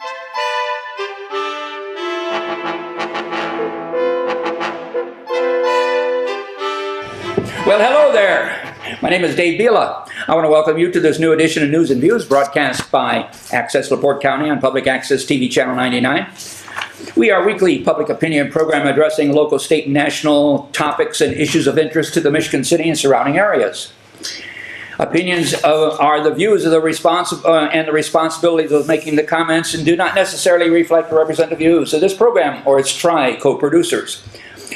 Well, hello there. My name is Dave Bila. I want to welcome you to this new edition of News and Views broadcast by Access LaPorte County on Public Access TV Channel 99. We are a weekly public opinion program addressing local, state, and national topics and issues of interest to the Michigan City and surrounding areas. Opinions are the views of the and the responsibilities of making the comments and do not necessarily reflect or represent the views of this program or its co-producers.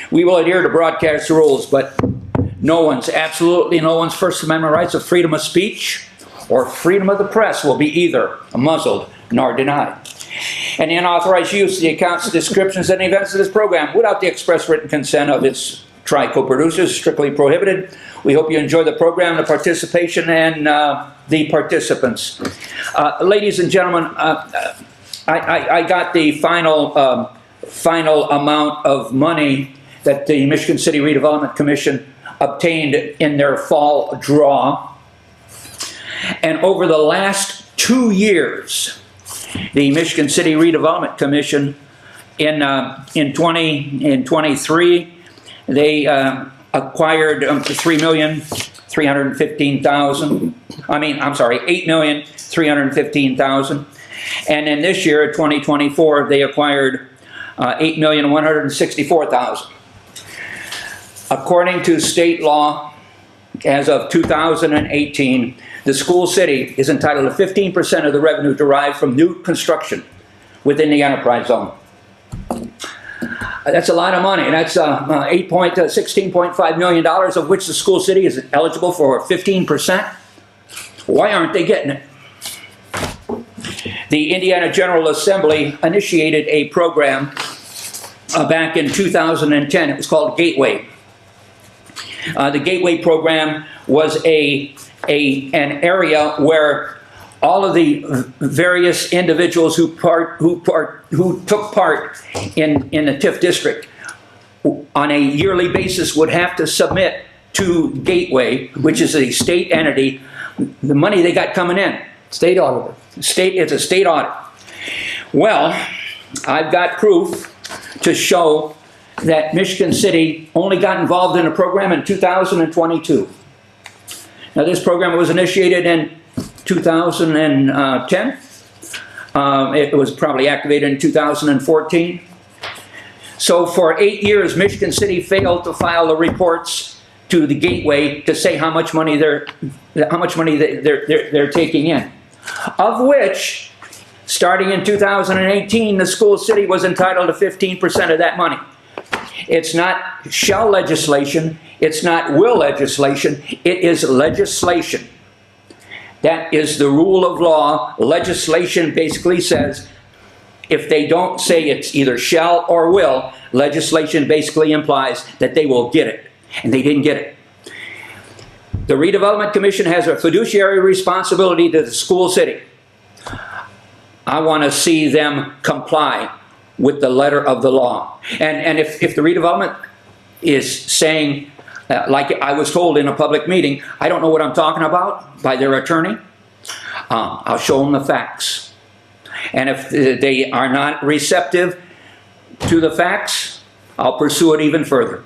We will adhere to broadcast rules, but absolutely no one's First Amendment rights of freedom of speech or freedom of the press will be either muzzled nor denied. And the unauthorized use of the accounts, descriptions, and events of this program without the express written consent of its co-producers is strictly prohibited. We hope you enjoy the program, the participation, and the participants. Ladies and gentlemen, I got the final amount of money that the Michigan City Redevelopment Commission obtained in their fall draw. And over the last 2 years, the Michigan City Redevelopment Commission in 23, they acquired $8,315,000. And in this year, 2024, they acquired $8,164,000. According to state law, as of 2018, the school city is entitled to 15% of the revenue derived from new construction within the enterprise zone. That's a lot of money. That's $16.5 million, of which the school city is eligible for 15%. Why aren't they getting it? The Indiana General Assembly initiated a program back in 2010. It was called Gateway. The Gateway program was an area where all of the various individuals who took part in the TIF district on a yearly basis would have to submit to Gateway, which is a state entity, the money they got coming in. State auditor. It's a state audit. Well, I've got proof to show that Michigan City only got involved in a program in 2022. Now, this program was initiated in 2010. It was probably activated in 2014. So for 8 years, Michigan City failed to file the reports to the Gateway to say how much money they're taking in. Of which, starting in 2018, the school city was entitled to 15% of that money. It's not shall legislation, it's not will legislation, it is legislation. That is the rule of law. Legislation basically says, if they don't say it's either shall or will, legislation basically implies that they will get it. And they didn't get it. The Redevelopment Commission has a fiduciary responsibility to the school city. I want to see them comply with the letter of the law. And if the redevelopment is saying, like I was told in a public meeting, I don't know what I'm talking about by their attorney, I'll show them the facts. And if they are not receptive to the facts, I'll pursue it even further.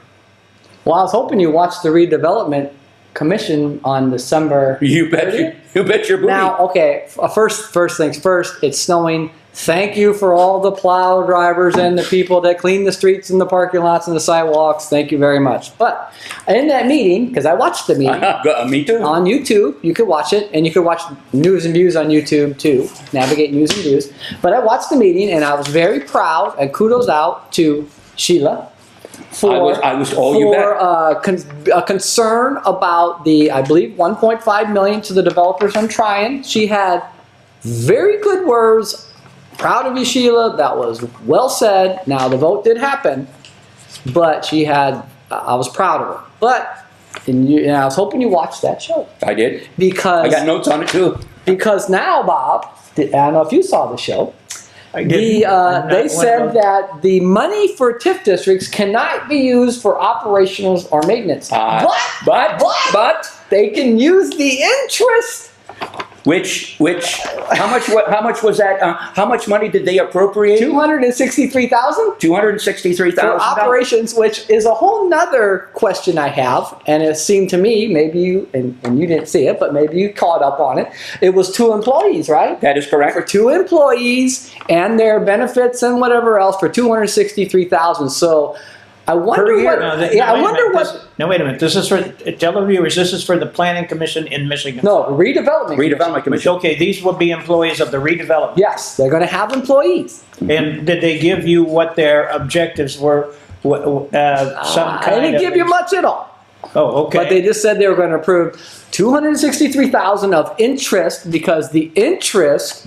Well, I was hoping you watched the Redevelopment Commission on December 30th. You bet your booty. Now, okay, first things first, it's snowing. Thank you for all the plow drivers and the people that clean the streets and the parking lots and the sidewalks. Thank you very much. But in that meeting, because I watched the meeting. Me too. On YouTube, you could watch it, and you could watch News and Views on YouTube too. Navigate News and Views. But I watched the meeting, and I was very proud, and kudos out to Sheila for a concern about the, I believe, $1.5 million to the developers on Tryon. She had very good words. Proud of you, Sheila. That was well said. Now, the vote did happen, but I was proud of her. But, and I was hoping you watched that show. I did. Because I got notes on it too. Because now, Bob, I don't know if you saw the show. I did. They said that the money for TIF districts cannot be used for operationals or maintenance. But But they can use the interest how much was that? How much money did they appropriate? $263,000 for $263,000. operations, which is a whole nother question I have. And it seemed to me, maybe you, and you didn't see it, but maybe you caught up on it. It was 2 employees, right? That is correct. For 2 employees and their benefits and whatever else for $263,000. So I wonder Per year. what. I wonder what. Now wait a minute. This is for, tell the viewers, this is for the Planning Commission in Michigan. No, redevelopment. Redevelopment Commission. Okay, these will be employees of the redevelopment. Yes, they're going to have employees. And did they give you what their objectives were? Some I kind didn't of? give you much at all. Oh, okay. But they just said they were going to approve $263,000 of interest because the interest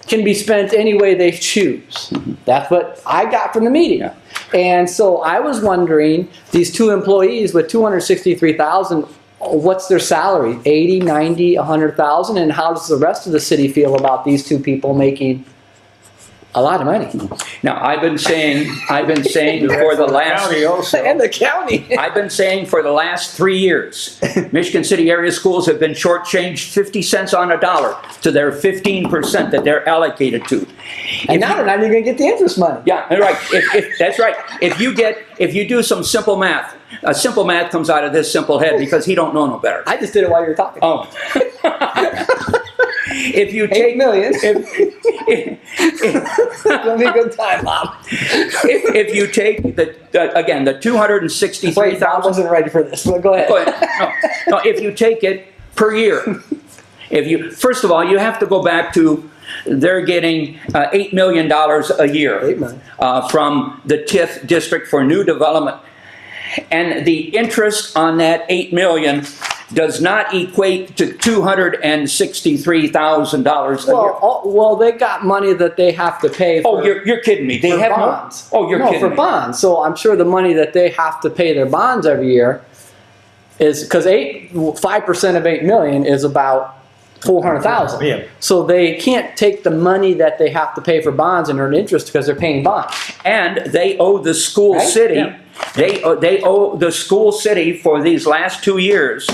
can be spent any way they choose. That's what I got from the meeting. And so I was wondering, these 2 employees with $263,000, what's their salary? 80, 90, 100,000? And how does the rest of the city feel about these 2 people making a lot of money? Now, I've been saying for the last, County also. And the county. I've been saying for the last 3 years, Michigan City area schools have been shortchanged 50 cents on a dollar to their 15% that they're allocated to. And now they're not even going to get the interest money. Yeah, right. That's right. If you do some simple math, simple math comes out of this simple head because he don't know no better. I just did it while you were talking. Oh. If you $8 take million. if, It'll be a good time, Bob. if you take the again the Wait, Bob 263,000. wasn't ready for this, but go ahead. Go ahead. No, if you take it per year, first of all, you have to go back to they're getting $8 million a year $8 million. from the TIF district for new development, and the interest on that $8 million does not equate to $263,000 a year. Well, they got money that they have to pay for. Oh, you're kidding me. They for have bonds. No, oh, you're no, kidding for me. bonds. So I'm sure the money that they have to pay their bonds every year is because 5% of 8 million is about 400,000. Yeah. So they can't take the money that they have to pay for bonds and earn interest because they're paying bonds. And they owe the school Right? city. Yeah. They owe the school city for these last 2 years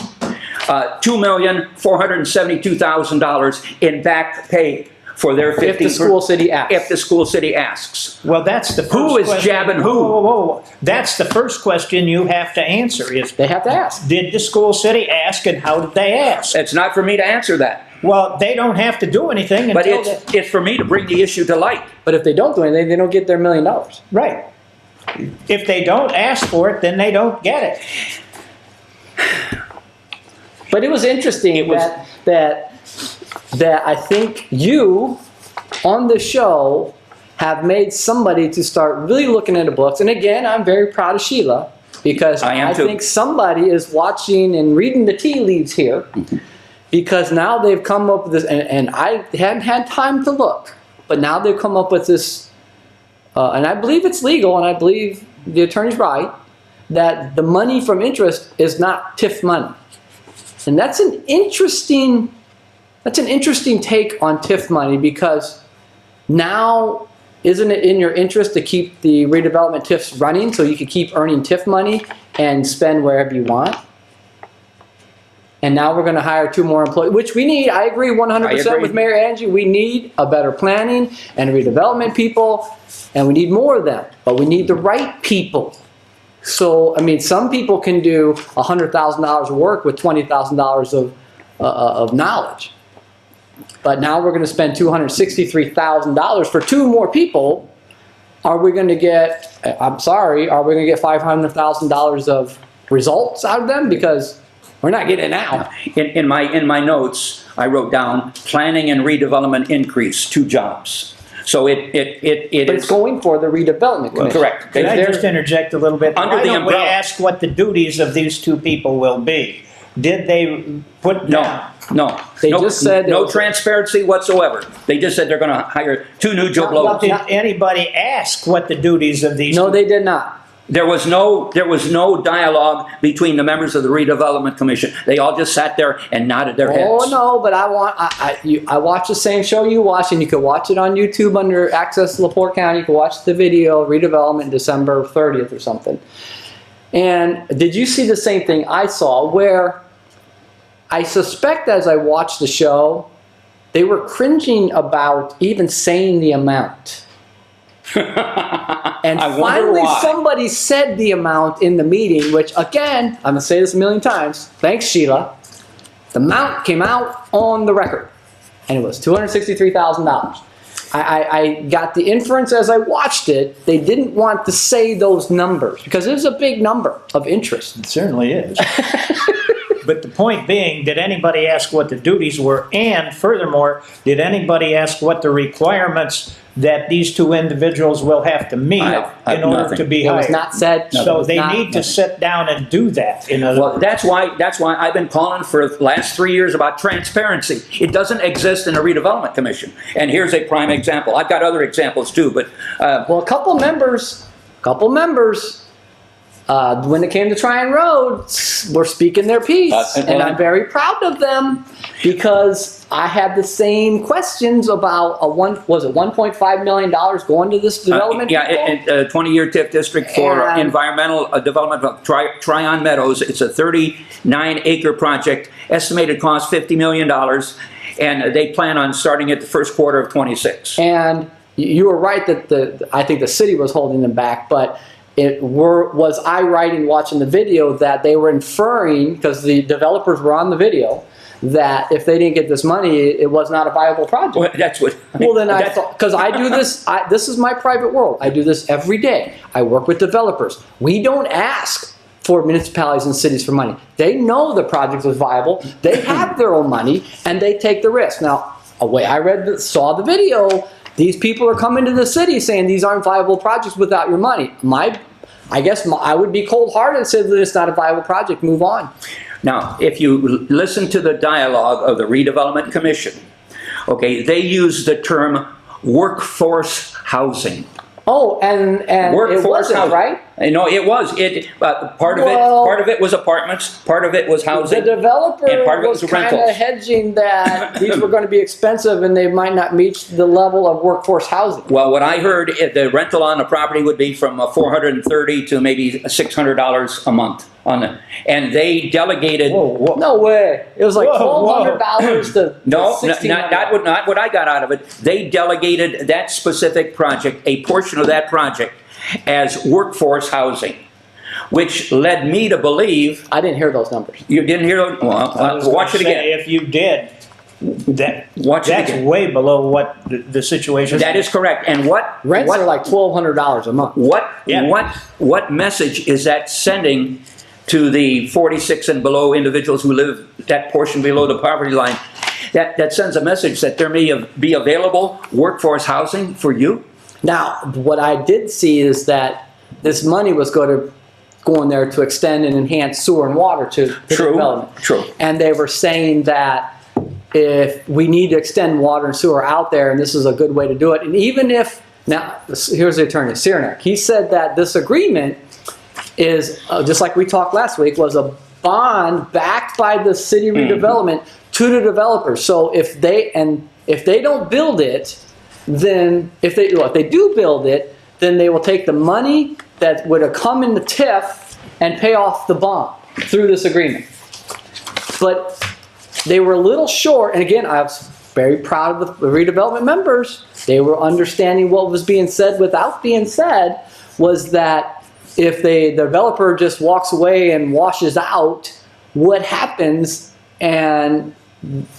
$2,472,000 in back pay for their 15%. If the school city asks. If the school city asks. Well, that's the first Who is question. jabbing who? Whoa, whoa, whoa. That's the first question you have to answer is, They have to ask. did the school city ask and how did they ask? It's not for me to answer that, Well, they don't have to do anything but until it's for me to bring the issue to light. But if they don't do anything, they don't get their $1 million. right. If they don't ask for it, then they don't get it. But it was interesting that I think you on the show have made somebody to start really looking into books. And again, I'm very proud of Sheila because I am too. think somebody is watching and reading the tea leaves here because now they've come up with this, and I hadn't had time to look, but now they've come up with this, and I believe it's legal, and I believe the attorney's right, that the money from interest is not TIF money. And that's an interesting take on TIF money because now isn't it in your interest to keep the redevelopment TIFs running so you can keep earning TIF money and spend wherever you want? And now we're going to hire 2 more employees, which we need. I agree 100% with Mayor Angie. We need a better planning and redevelopment people, and we need more of them. But we need the right people. So, I mean, some people can do $100,000 of work with $20,000 of knowledge. But now we're going to spend $263,000 for 2 more people. Are we going to get, I'm sorry, are we going to get $500,000 of results out of them? Because we're not getting it now. In my notes, I wrote down planning and redevelopment increase, 2 jobs. So But it's going for the redevelopment commission. correct. Can I just interject a little bit? Under Why the don't we umbrella. ask what the duties of these 2 people will be? Did they put down? No. They just said no it was- transparency whatsoever. They just said they're going to hire 2 new Joe Well, Blowers. Did anybody ask what the duties of these? No, 2 they did not. There was no dialogue between the members of the redevelopment commission. They all just sat there and nodded their heads. Oh no, but I watch the same show you watch, and you can watch it on YouTube under Access LaPorte County. You can watch the video redevelopment December 30th or something. And did you see the same thing I saw? Where I suspect as I watched the show, they were cringing about even saying the amount. And I wonder finally why. somebody said the amount in the meeting, which again, I'm gonna say this a million times, thanks Sheila, the amount came out on the record, and it was $263,000. I got the inference as I watched it, they didn't want to say those numbers, because it was a big number of interest. It certainly is. But the point being, did anybody ask what the duties were? And furthermore, did anybody ask what the requirements that these two individuals will have to meet I've in order nothing. to be It was hired? not said. So it was they not- need to sit down and do that. In other Well, that's why I've been calling for the last 3 years about transparency. It doesn't exist in a redevelopment commission. And here's a prime example. I've got other examples too, but Well, a couple members, when it came to Tryon Road, were speaking their piece, and I'm very proud of them because I had the same questions about $1.5 million going to this development. yeah, people? a 20-year TIF district for And- environmental development of Tryon Meadows. It's a 39-acre project, estimated cost $50 million, and they plan on starting it the first quarter of 26. And you were right that I think the city was holding them back, but was I right in watching the video that they were inferring, because the developers were on the video, that if they didn't get this money, it was not a viable project? Well, that's what. Well, then I that's- thought, because I do this, this is my private world. I do this every day. I work with developers. We don't ask for municipalities and cities for money. They know the project is viable. They have their own money, and they take the risk. Now, away I saw the video. These people are coming to the city saying these aren't viable projects without your money. I would be cold-hearted and say that it's not a viable project. Move on. Now, if you listen to the dialogue of the Redevelopment Commission, okay, they use the term workforce housing. Oh, and it wasn't, housing. right? No, it was. Part of it was apartments, part of it was The housing. developer And part of it was was kind of rentals. hedging that these were going to be expensive and they might not meet the level of workforce housing. Well, what I heard, the rental on the property would be from $430 to maybe $600 a month on it, and they delegated. No way. It was like Whoa, $1,200 to No, $1,600. not what I got out of it. They delegated that specific project, a portion of that project, as workforce housing, which led me to believe. I didn't hear those numbers. You didn't hear it? Well, I was watch it gonna say, again. if you did, Watch it that's again. way below what the situation. That is correct. And what Rents are like $1,200 a month. Yeah. What message is that sending to the 46 and below individuals who live that portion below the poverty line? That sends a message that there may be available workforce housing for you. Now, what I did see is that this money was going there to extend and enhance sewer and water to the True, development. true. And they were saying that if we need to extend water and sewer out there, and this is a good way to do it, and even if, now, here's the attorney, Ciernak, he said that this agreement is, just like we talked last week, was a bond backed by the city redevelopment to the developers. So if they don't build it, then if they do build it, then they will take the money that would have come in the TIF and pay off the bond through this agreement. But they were a little short, and again, I was very proud of the redevelopment members. They were understanding what was being said without being said, was that if the developer just walks away and washes out, what happens? And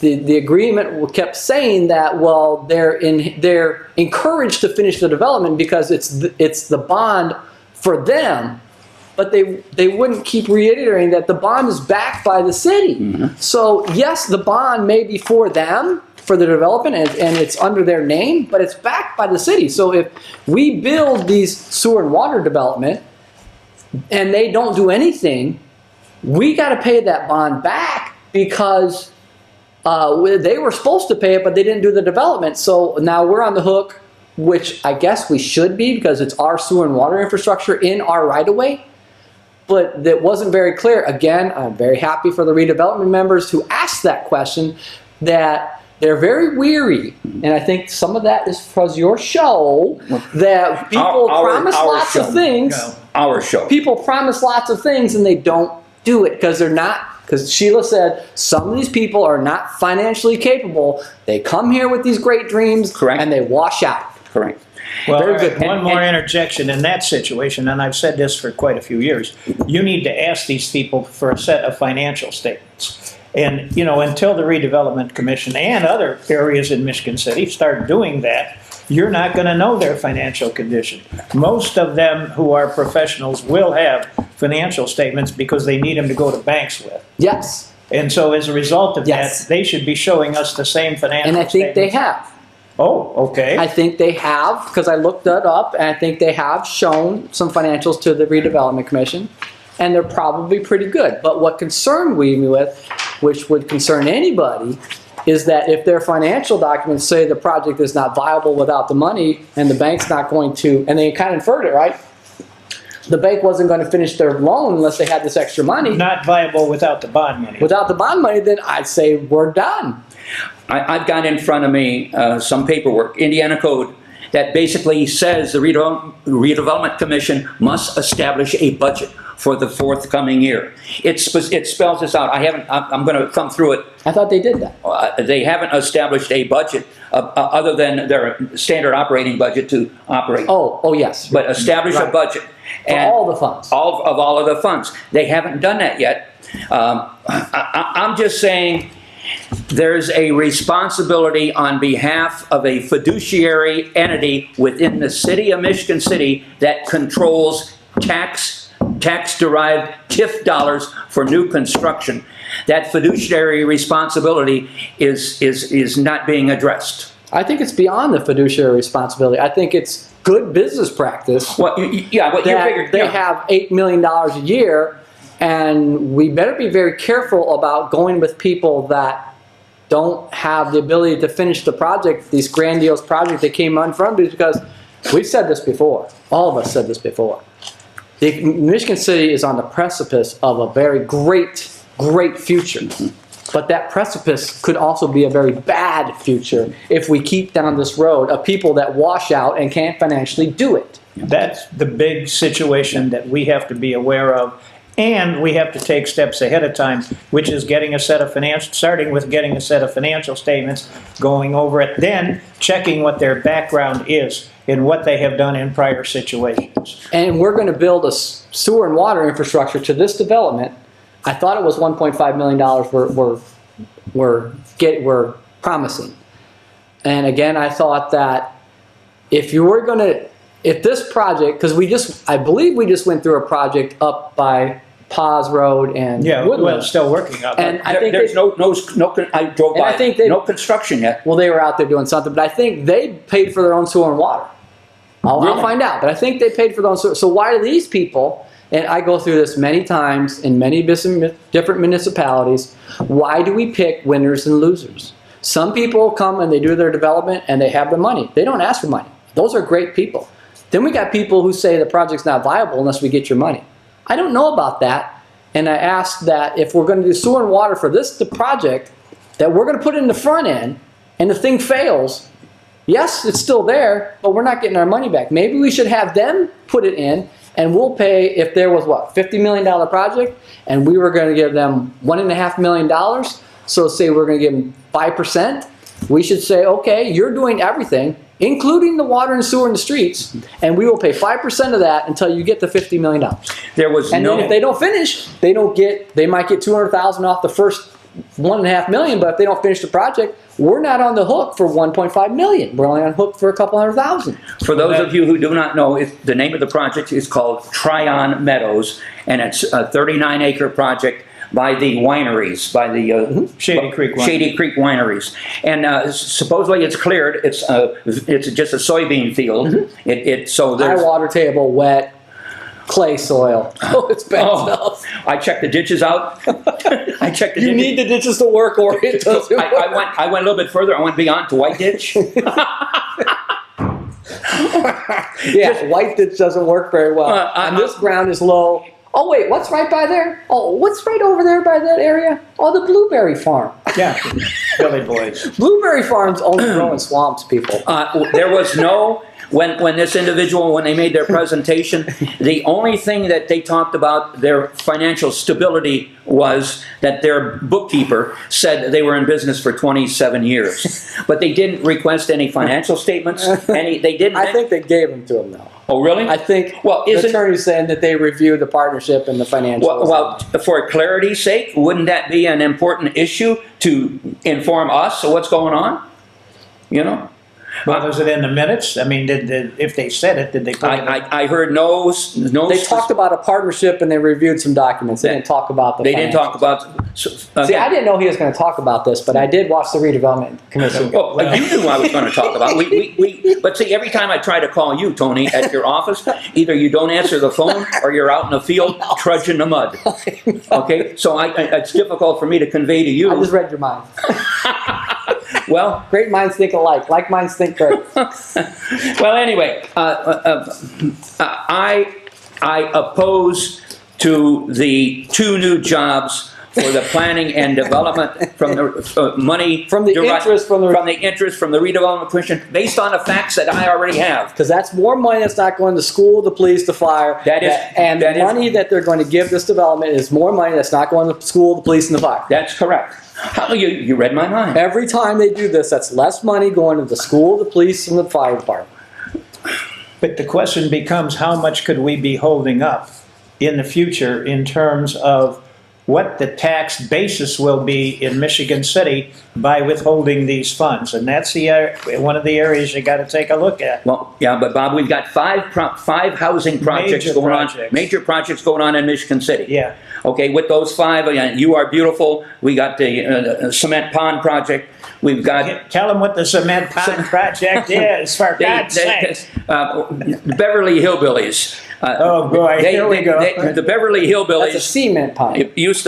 the agreement kept saying that, well, they're encouraged to finish the development because it's the bond for them, but they wouldn't keep reiterating that the bond is backed by the city. So yes, the bond may be for them, for the development, and it's under their name, but it's backed by the city. So if we build these sewer and water development and they don't do anything, we got to pay that bond back because they were supposed to pay it, but they didn't do the development. So now we're on the hook, which I guess we should be because it's our sewer and water infrastructure in our right-of-way. But that wasn't very clear. Again, I'm very happy for the redevelopment members who asked that question, that they're very weary. And I think some of that is because your show, that people promise lots of things. Our show. People promise lots of things and they don't do it because they're not Because Sheila said some of these people are not financially capable. They come here with these great dreams, Correct. and they wash out. Correct. Well, Very all right, good. one more interjection in that situation, and I've said this for quite a few years. You need to ask these people for a set of financial statements. And, you know, until the Redevelopment Commission and other areas in Michigan City start doing that, you're not going to know their financial condition. Most of them who are professionals will have financial statements because they need them to go to banks with. Yes, And so as a result of Yes. that, they should be showing us the same financial and I think they statements. have. Oh, okay. I think they have, because I looked that up, and I think they have shown some financials to the Redevelopment Commission, and they're probably pretty good. But what concerned me with, which would concern anybody, is that if their financial documents say the project is not viable without the money, and the bank's not going to, and they kind of inferred it, right? The bank wasn't going to finish their loan unless they had this extra money. Not viable without the bond money. Without the bond money, then I'd say we're done. I've got in front of me some paperwork, Indiana Code, that basically says the Redevelopment Commission must establish a budget for the forthcoming year. It spells this out. I'm going to thumb through it. I thought they did that. They haven't established a budget other than their standard operating budget to operate. Oh, yes. But establish a Right. budget. For all the funds. All of the funds. They haven't done that yet. I'm just saying there's a responsibility on behalf of a fiduciary entity within the city of Michigan City that controls tax-derived TIF dollars for new construction. That fiduciary responsibility is not being addressed. I think it's beyond the fiduciary responsibility. I think it's good business practice Well, yeah, but you that figured they have $8 million a year, and we better be very careful about going with people that don't have the ability to finish the project, these grandiose projects they came on from, because we've said this before. All of us said this before. Michigan City is on the precipice of a very great future. But that precipice could also be a very bad future if we keep down this road of people that wash out and can't financially do it. That's the big situation that we have to be aware of. And we have to take steps ahead of time, which is starting with getting a set of financial statements, going over it, then checking what their background is and what they have done in prior situations. And we're going to build a sewer and water infrastructure to this development. I thought it was $1.5 million we're promising. And again, I thought that if this project, because I believe we just went through a project up by Paz Road and Yeah, Woodland. well, it's still working on And that. I think there's I drove And by. I think they- no construction yet. Well, they were out there doing something, but I think they paid for their own sewer and water. I'll Really? find out, but I think they paid for their own sewer. So why do these people, and I go through this many times in many different municipalities, why do we pick winners and losers? Some people come and they do their development and they have the money. They don't ask for money. Those are great people. Then we got people who say the project's not viable unless we get your money. I don't know about that. And I ask that if we're going to do sewer and water for the project, that we're going to put it in the front end, and the thing fails, yes, it's still there, but we're not getting our money back. Maybe we should have them put it in, and we'll pay, if there was, $50 million project, and we were going to give them $1.5 million, so say we're going to give them 5%, we should say, okay, you're doing everything, including the water and sewer in the streets, and we will pay 5% of that until you get the $50 million. There was And no. then if they don't finish, they might get $200,000 off the first $1.5 million, but if they don't finish the project, we're not on the hook for $1.5 million. We're only on hook for a couple $100,000. For those of you who do not know, the name of the project is called Tryon Meadows, and it's a 39-acre project by the wineries, by the Shady Creek Winery. Shady Creek Wineries, and supposedly it's cleared. It's just a soybean field. So High there's. water table, wet, clay soil. Oh, it's bad Oh, stuff. I checked the ditches out. I checked the You ditches. need the ditches to work, or it doesn't work. I went a little bit further. I went beyond to White Ditch. Yeah, white ditch doesn't work very well. And this ground is low. Oh, wait, what's right by there? Oh, what's right over there by that area? Oh, the blueberry farm. Yeah. Billy Boys. Blueberry farms only grow in swamps, people. There was no, when this individual, when they made their presentation, the only thing that they talked about their financial stability was that their bookkeeper said they were in business for 27 years. But they didn't request any financial statements, they didn't. I think they gave them to him, though. Oh, really? I think Well, the isn't- attorney's saying that they reviewed the partnership and the financials. Well, for clarity's sake, wouldn't that be an important issue to inform us of what's going on? You know? Well, was it in the minutes? I mean, if they said it, did they put it in? I heard no. They talked about a partnership and they reviewed some documents. They didn't talk about the They didn't talk financials. about. See, I didn't know he was going to talk about this, but I did watch the redevelopment commission. Well, you knew I was going to talk about. But see, every time I try to call you, Tony, at your office, either you don't answer the phone or you're out in the field trudging the mud. Okay, so it's difficult for me to convey to I you. just read your mind. Well, Great minds think alike. Like minds think great. well. Anyway, I oppose to the 2 new jobs for the planning and development from the money From the interest from the- interest from the redevelopment commission based on the facts that I already have. Because that's more money that's not going to school, the police, the fire. That is- and that the is- money that they're going to give this development is more money that's not going to school, the police, and the fire. That's correct. How, you read my mind. Every time they do this, that's less money going to the school, the police, and the fire department. But the question becomes, how much could we be holding up in the future in terms of what the tax basis will be in Michigan City by withholding these funds? And that's one of the areas you got to take a look at. Well, yeah, but Bob, we've got five housing projects Major going projects. on, major projects going on in Michigan City. Yeah. Okay, with those 5, You Are Beautiful. We got the Cement Pond project. We've got Tell them what the cement pond project is, for God's sake. Beverly Hillbillies. Oh, boy, here we go. The Beverly That's a Hillbillies cement pipe. used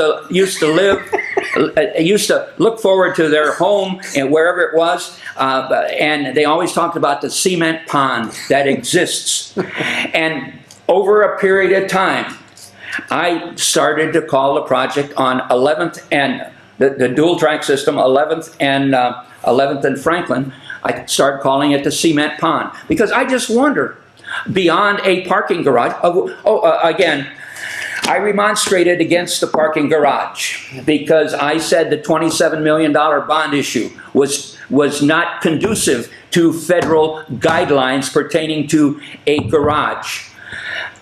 to look forward to their home and wherever it was, and they always talked about the cement pond that exists. And over a period of time, I started to call the project on 11th and the dual track system, 11th and Franklin. I started calling it the cement pond because I just wonder, beyond a parking garage. Again, I remonstrated against the parking garage because I said the $27 million bond issue was not conducive to federal guidelines pertaining to a garage.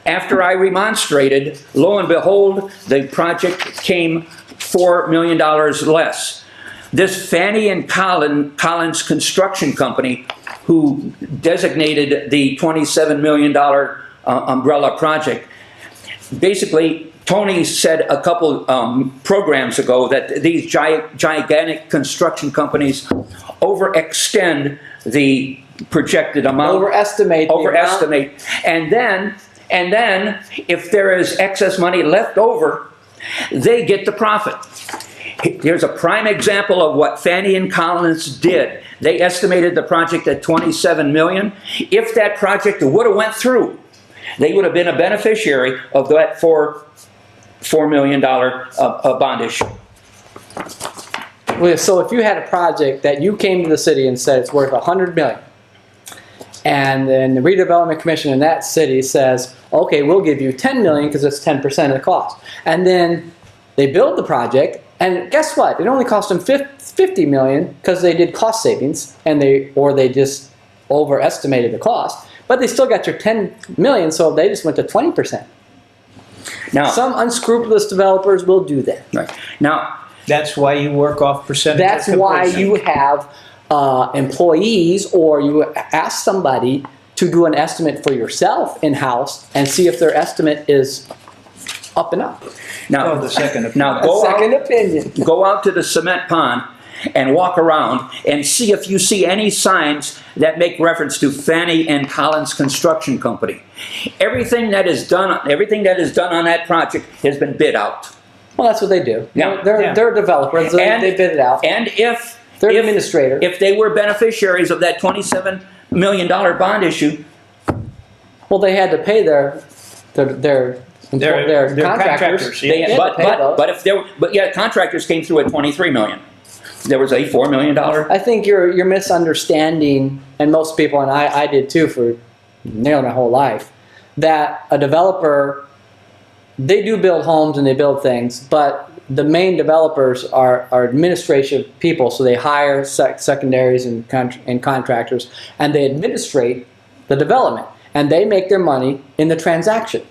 After I remonstrated, lo and behold, the project came $4 million less. This Fannie and Collins Construction Company, who designated the $27 million umbrella project, basically, Tony said a couple programs ago that these gigantic construction companies overextend the projected amount. Overestimate. And then, if there is excess money left over, they get the profit. Here's a prime example of what Fannie and Collins did. They estimated the project at $27 million. If that project would have went through, they would have been a beneficiary of that $4 million bond issue. Well, so if you had a project that you came to the city and said it's worth $100 million, and then the redevelopment commission in that city says, okay, we'll give you $10 million because it's 10% of the cost. And then they build the project, and guess what? It only cost them $50 million because they did cost savings, and they just overestimated the cost. But they still got your $10 million, so they just went to 20%. Now, Some unscrupulous developers will do that. right. Now, That's why you work off percentage That's of why completion. you have employees, or you ask somebody to do an estimate for yourself in-house and see if their estimate is up and up. now, Oh, the second opinion. now A second opinion. go out to the cement pond and walk around and see if you see any signs that make reference to Fannie and Collins Construction Company. Everything that is done on that project has been bid out. Well, that's what they do. Yeah. They're developers. They bid it out. And if They're an administrator. if they were beneficiaries of that $27 million bond issue, Well, they had to pay their They're contractors. contractors, yeah. they, had to pay those. but contractors came through at $23 million. there was a $4 million? I think you're misunderstanding, and most people, and I did too for nearly my whole life, that a developer, they do build homes and they build things, but the main developers are administrative people, so they hire secondaries and contractors, and they administrate the development, and they make their money in the transaction.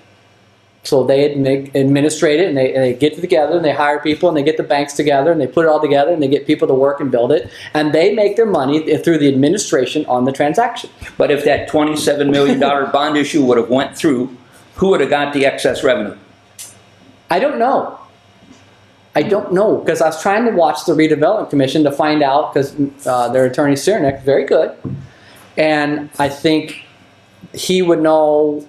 So they administrate it, and they get together, and they hire people, and they get the banks together, and they put it all together, and they get people to work and build it, and they make their money through the administration on the transaction. But if that $27 million bond issue would have went through, who would have got the excess revenue? I don't know. I don't know, because I was trying to watch the redevelopment commission to find out, because their attorney Cernak, very good, and I think he would know,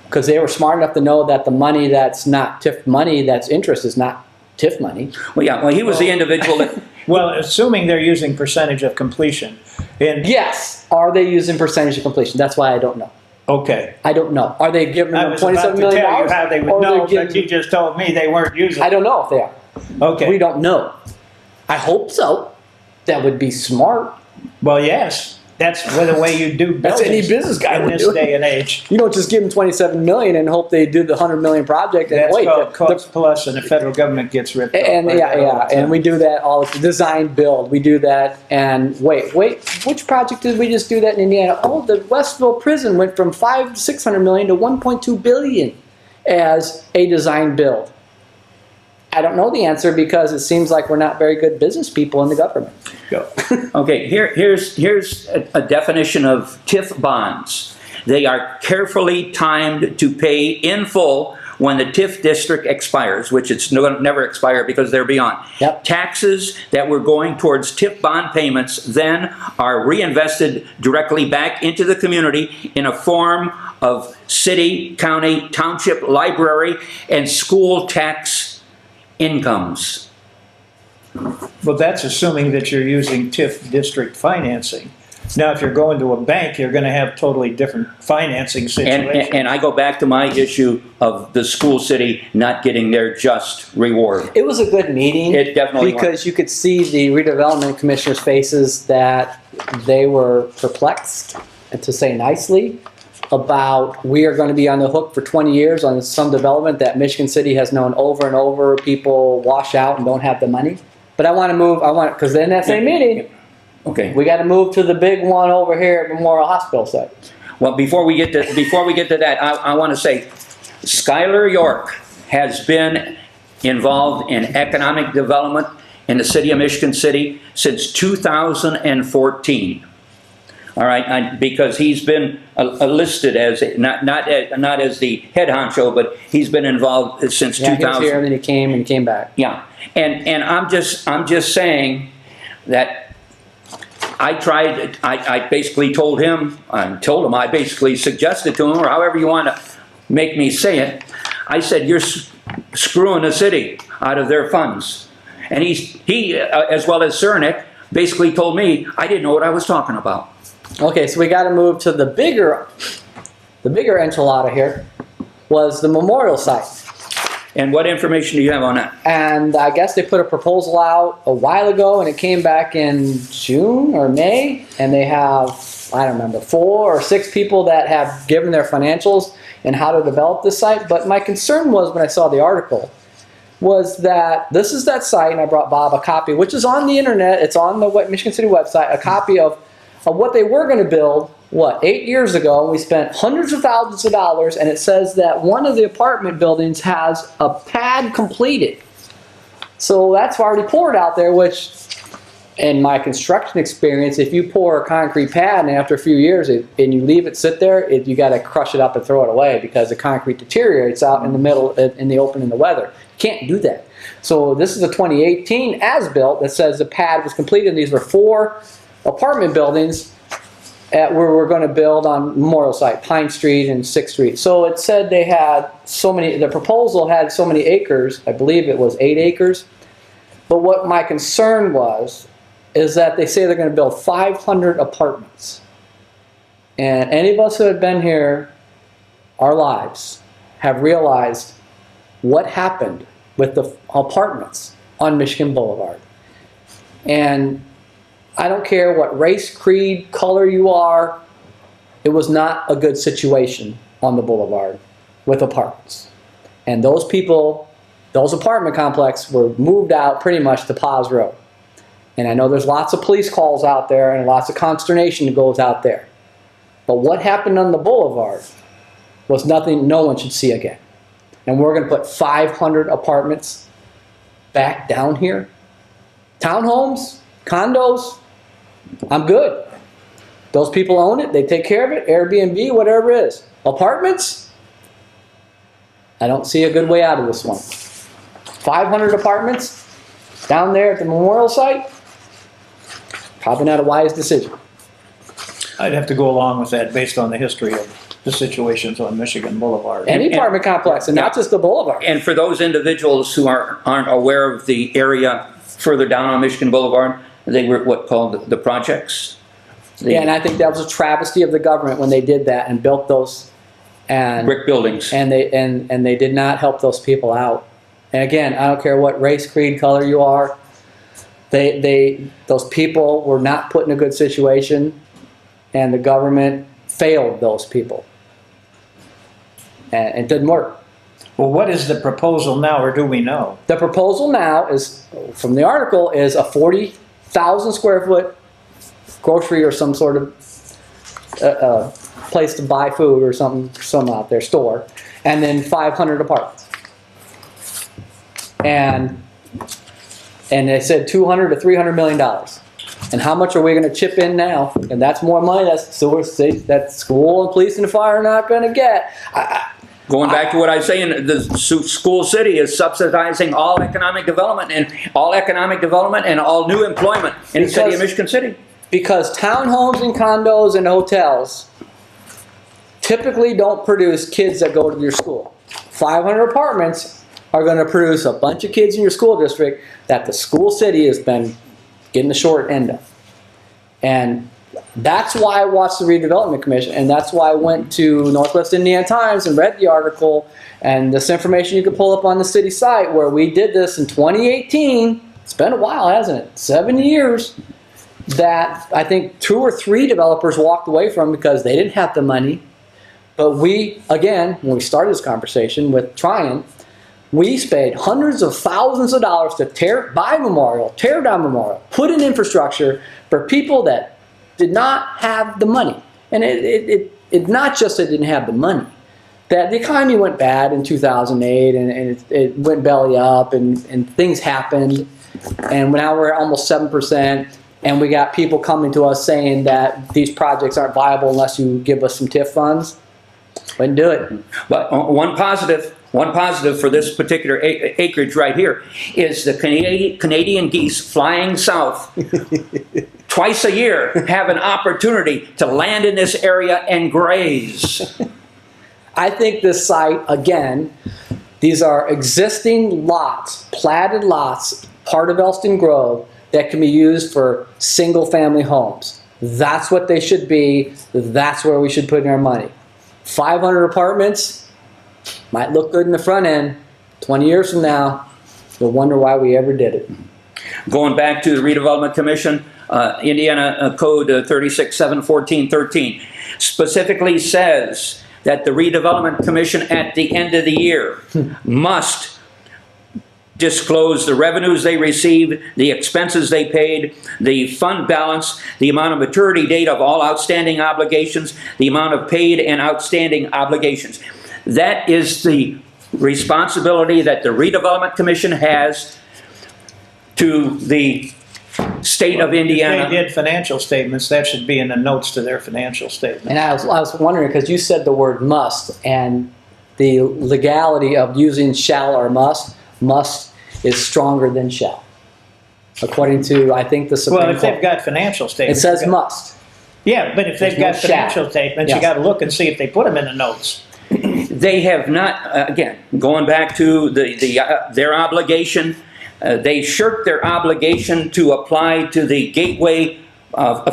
because they were smart enough to know that the money that's not TIF money, that's interest, is not TIF money. Well, yeah, well, he was the individual that, Well, assuming they're using percentage of completion. And Yes. Are they using percentage of completion? That's why I don't know. okay. I don't know. Are they giving I them was about $27 to million? tell you how they or would are know, giving- but you just told me they weren't using I it. don't know if they are. Okay. We don't know. I hope so. That would be smart. Well, yes. That's the way you do business. That's any business guy in would this do it. day and age. You don't just give them $27 million and hope they do the $100 million project and That's wait. called the- cost plus, and the federal government gets ripped off. And by that all the time. and we do that all design build. We do that and wait, which project did we just do that in Indiana? Oh, the Westville prison went from $500 to $600 million to $1.2 billion as a design build. I don't know the answer because it seems like we're not very good business people in the government. Go. okay, here's a definition of TIF bonds. They are carefully timed to pay in full when the TIF district expires, which it's never expire because they're beyond. Yep. Taxes that were going towards TIF bond payments then are reinvested directly back into the community in a form of city, county, township, library, and school tax incomes. Well, that's assuming that you're using TIF district financing. Now, if you're going to a bank, you're going to have totally different financing situation. And I go back to my issue of the school city not getting their just reward. It was a good meeting. It definitely was. Because you could see the redevelopment commissioners' faces that they were perplexed, and to say nicely, about we are going to be on the hook for 20 years on some development that Michigan City has known over and over. People wash out and don't have the money. But I want to move. because in that same meeting, Okay. we got to move to the big one over here at Memorial Hospital site. Well, before we get to that, I want to say, Skylar York has been involved in economic development in the city of Michigan City since 2014. All right, because he's been listed as not as the head honcho, but he's been involved since Yeah, 2000. he was here and then he came back. Yeah, and I'm just saying that I basically told him, I basically suggested to him, or however you want to make me say it, I said, you're screwing the city out of their funds. And he as well as Cernak, basically told me I didn't know what I was talking about. Okay, so we got to move to the bigger enchilada here was the memorial site. And what information do you have on that? And I guess they put a proposal out a while ago and it came back in June or May. And they have, I don't remember, 4 or 6 people that have given their financials and how to develop this site. But my concern was when I saw the article was that this is that site, and I brought Bob a copy, which is on the internet. It's on the Michigan City website, a copy of what they were going to build, 8 years ago. We spent hundreds of thousands of dollars, and it says that one of the apartment buildings has a pad completed. So that's already poured out there, which, in my construction experience, if you pour a concrete pad and after a few years and you leave it sit there, you got to crush it up and throw it away because the concrete deteriorates out in the middle, in the open in the weather. You can't do that. So this is a 2018 as-built that says the pad was completed, and these were 4 apartment buildings where we're going to build on Memorial site, Pine Street and 6th Street. So it said they had so many, the proposal had so many acres, I believe it was 8 acres. But what my concern was, is that they say they're going to build 500 apartments. And any of us who have been here our lives have realized what happened with the apartments on Michigan Boulevard. And I don't care what race, creed, color you are, it was not a good situation on the boulevard with apartments. And those people, those apartment complexes were moved out pretty much to Paz Road. And I know there's lots of police calls out there and lots of consternation that goes out there. But what happened on the boulevard was nothing no one should see again. And we're going to put 500 apartments back down here. Townhomes, condos, I'm good. Those people own it, they take care of it, Airbnb, whatever it is. Apartments, I don't see a good way out of this one. 500 apartments down there at the memorial site, probably not a wise decision. I'd have to go along with that based on the history of the situations on Michigan Boulevard. Any apartment complex, and not just the boulevard. And for those individuals who aren't aware of the area further down on Michigan Boulevard, they were what called the projects. Yeah, and I think that was a travesty of the government when they did that and built those and brick buildings. and they did not help those people out. And again, I don't care what race, creed, color you are. Those people were not put in a good situation, and the government failed those people. And it didn't work. Well, what is the proposal now, or do we know? The proposal now is, from the article, is a 40,000 square foot grocery or some sort of place to buy food or some out there, store, and then 500 apartments. And they said $200 to $300 million. And how much are we going to chip in now? And that's more money that school and police and fire are not going to get. Going back to what I was saying, the school city is subsidizing all economic development and all new employment in the city of Michigan City. Because townhomes and condos and hotels typically don't produce kids that go to your school. 500 apartments are going to produce a bunch of kids in your school district that the school city has been getting the short end of. And that's why I watched the Redevelopment Commission, and that's why I went to Northwest Indiana Times and read the article and this information you can pull up on the city site where we did this in 2018. It's been a while, hasn't it? 7 years. That I think 2 or 3 developers walked away from because they didn't have the money. But we, again, when we started this conversation with Tryon, we spent hundreds of thousands of dollars to tear down Memorial, put in infrastructure for people that did not have the money. And it not just that it didn't have the money, that the economy went bad in 2008 and it went belly up and things happened. And now we're at almost 7%. And we got people coming to us saying that these projects aren't viable unless you give us some TIF funds. Wouldn't do it. But one positive for this particular acreage right here is the Canadian geese flying south twice a year have an opportunity to land in this area and graze. I think this site, again, these are existing lots, platted lots, part of Elston Grove, that can be used for single-family homes. That's what they should be. That's where we should put in our money. 500 apartments might look good in the front end. 20 years from now, you'll wonder why we ever did it. Going back to the Redevelopment Commission, Indiana Code 36-7-14-13 specifically says that the Redevelopment Commission at the end of the year must disclose the revenues they received, the expenses they paid, the fund balance, the amount of maturity date of all outstanding obligations, the amount of paid and outstanding obligations. That is the responsibility that the Redevelopment Commission has to the state of Indiana. If they did financial statements, that should be in the notes to their financial statement. And I was wondering, because you said the word must, and the legality of using shall or must is stronger than shall, according to, I think, the Supreme Court. Well, if they've got financial It statements. says must. Yeah, but if they've There's got no financial shall. statements, Yes. you got to look and see if they put them in the notes. They have not, again, going back to their obligation, they shirked their obligation to apply to the Gateway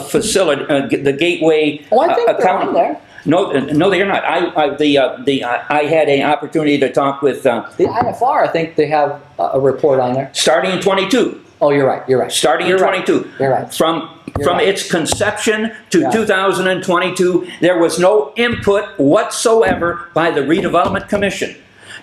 facility, the Gateway Oh, I think they're accounting. on there. No, they are not. I had an opportunity to talk with The IFR, I think they have a report on there. starting in 22. Oh, you're right, you're right. Starting You're in right. 22. You're right. From right. its conception to Yeah. 2022, there was no input whatsoever by the Redevelopment Commission